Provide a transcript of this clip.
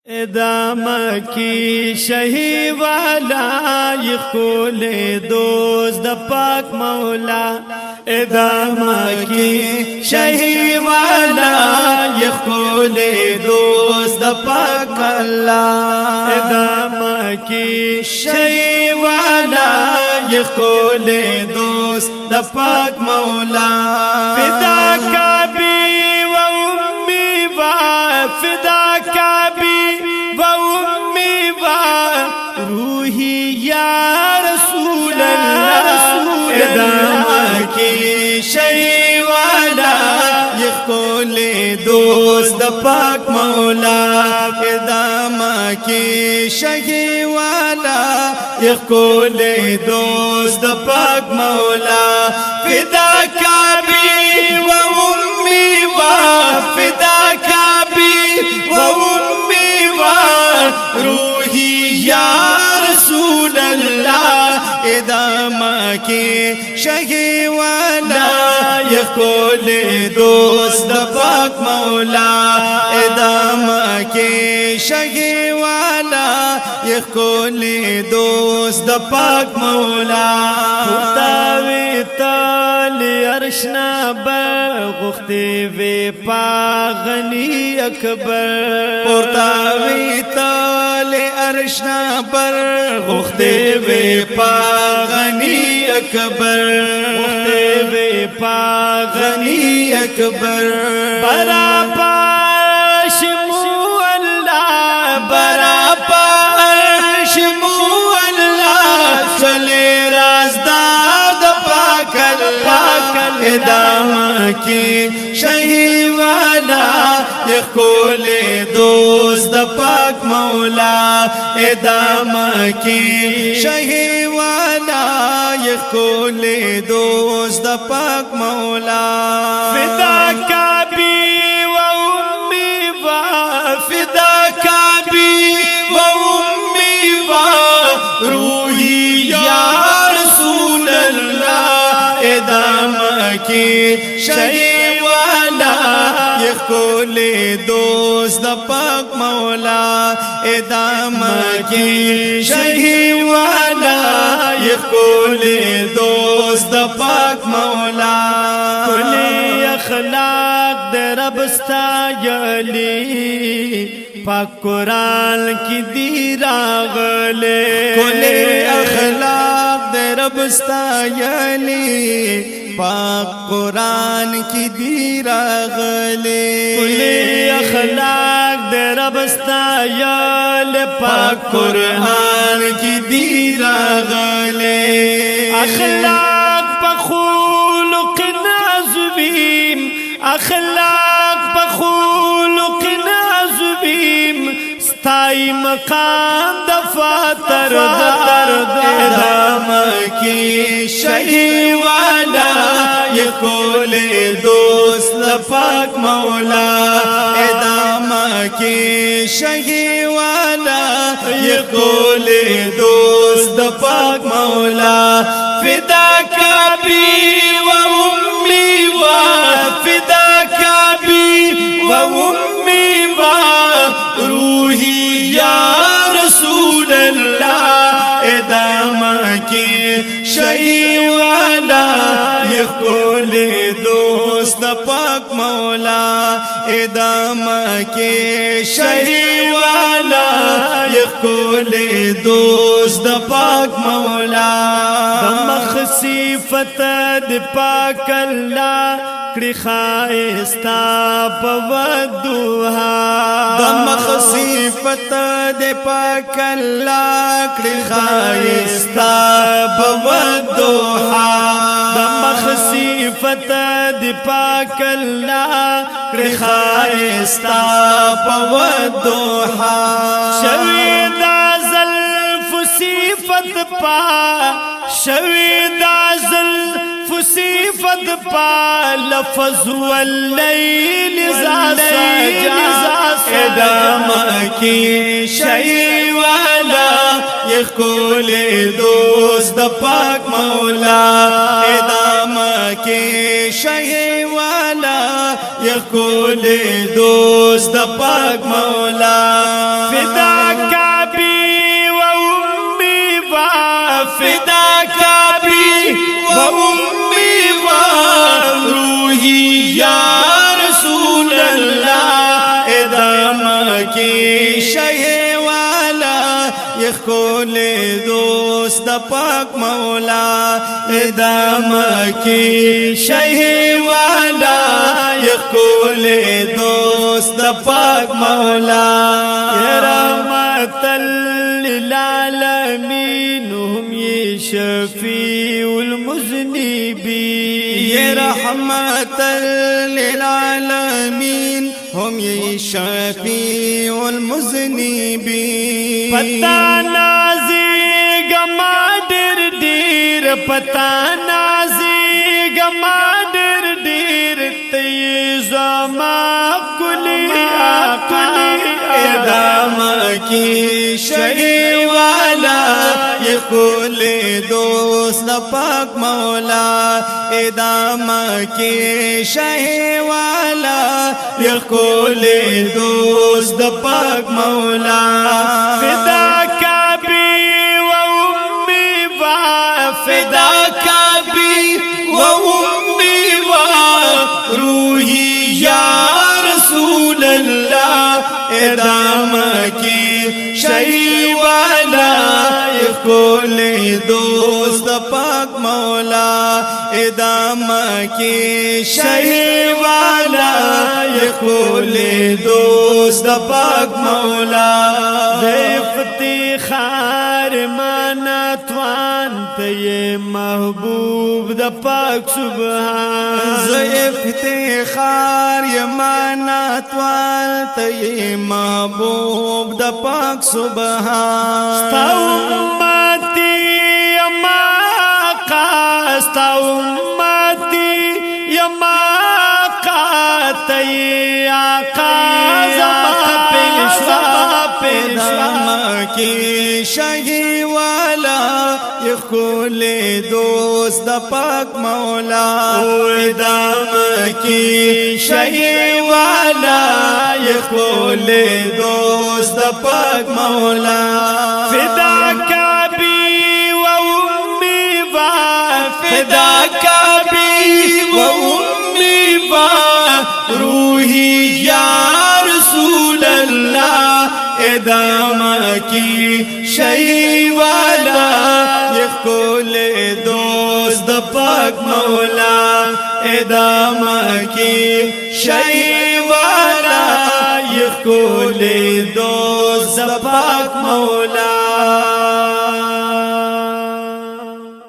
ادامه کی شہی والا یخول دوست د پاک مولا ادامه کی شہی والا یخول دوست د پاک اللہ ادامه کی شہی والا یخول دوست د پاک مولا فدا کبی و امی و فدا کبی روحی یا رسول اللہ ادامہ کی شہی والا یخول دوست دا پاک مولا ادامہ کی شہی والا یخول دوست دا پاک مولا فدا کبی و امی و فدا کبی و امی و روحی یا رسول اللہ ادامہ کی شہی والا یخول دوست دا پاک مولا ادامہ کی شہی والا یخول دوست دا پاک مولا پورتاوی تالی عرشنا بغختی وی پاغنی اکبر پورتاوی تالی عرشنا پر غختے وی پاغنی اکبر غختے وی پاغنی اکبر برا پاش مو اللہ برا پاش مو اللہ چلے رازداد پاک اللہ ادامہ کی شہی والا یخول دوست دا پاک مولا ادامہ کی شہی والا یخول دوست دا پاک مولا فدا کبی و امی و فدا کبی و امی و روحی یا رسول اللہ ادامہ کی شہی والا یخول دوست دا پاک مولا ادامہ کی شہی والا یخول دوست دا پاک مولا کلی اخلاق دے رب ستایلی پاک قرآن کی دی راغلے کلی اخلاق دے رب ستایلی پاک قرآن کی دی راغلے کلی اخلاق دے رب ستایل پاک قرآن کی دی راغلے اخلاق پا خلق عظیم اخلاق پا خلق عظیم ستائی مقام دفاتر ادامہ کی شہی والا یخول دوست دا پاک مولا ادامہ کی شہی والا یخول دوست دا پاک مولا فدا کبی و امی و فدا کبی و امی و روحی یا رسول اللہ ادامہ کی شہی والا یخول دوست دا پاک مولا ادامہ کی شہی والا یخول دوست دا پاک مولا دمخ صفت د پاک اللہ کڑی خائستا پودوها دمخ صفت د پاک اللہ کڑی خائستا پودوها دمخ صفت د پاک اللہ کڑی خائستا پودوها شوید زلف صفت پا شوید زلف صفت پا لفظ واللیل ادامہ کی شہی والا یخول دوست دا پاک مولا ادامہ کی شہی والا یخول دوست دا پاک مولا یا رسول اللہ ادامہ کی شہ والا یہ کول دوست دا پاک مولا ادامہ کی شہ والا یہ کول دوست دا پاک مولا یا رحمت للعالمین ہم یہ شفیع المذنبین یہ رحمت للعالمین ہم یہ شفیع المذنبین پتا نازی گما ڈر ڈیر پتا نازی گما ڈر ڈیر تیزما کلی آقلی ادامہ کی شہ والا یہ کول دوست پاک مولا ادامہ کی شہ والا یہ کول دوست پاک مولا فدا کا بھی و امی و فدا کا بھی و امی و روحی یا رسول اللہ ادامہ کی شہ والا یہ کول دوست پاک مولا ادامہ کی شہ والا یہ کول دوست پاک مولا افتخار مانا توان تے محبوب دا پاک سبحان افتخار یہ مانا توان تے محبوب دا پاک سبحان ستا امتی اما آقا ستا امتی اما آقا تے آقا زما پیشوا کی شہ والا یہ کول دوست دا پاک مولا ادامہ کی شہ والا یہ کول دوست دا پاک مولا فدا کا بھی و امی و فدا کا بھی و امی و روحی یا رسول اللہ ادامہ کی شہ والا یہ کول دوست پاک مولا ادامہ کی شہ والا یہ کول دوست پاک مولا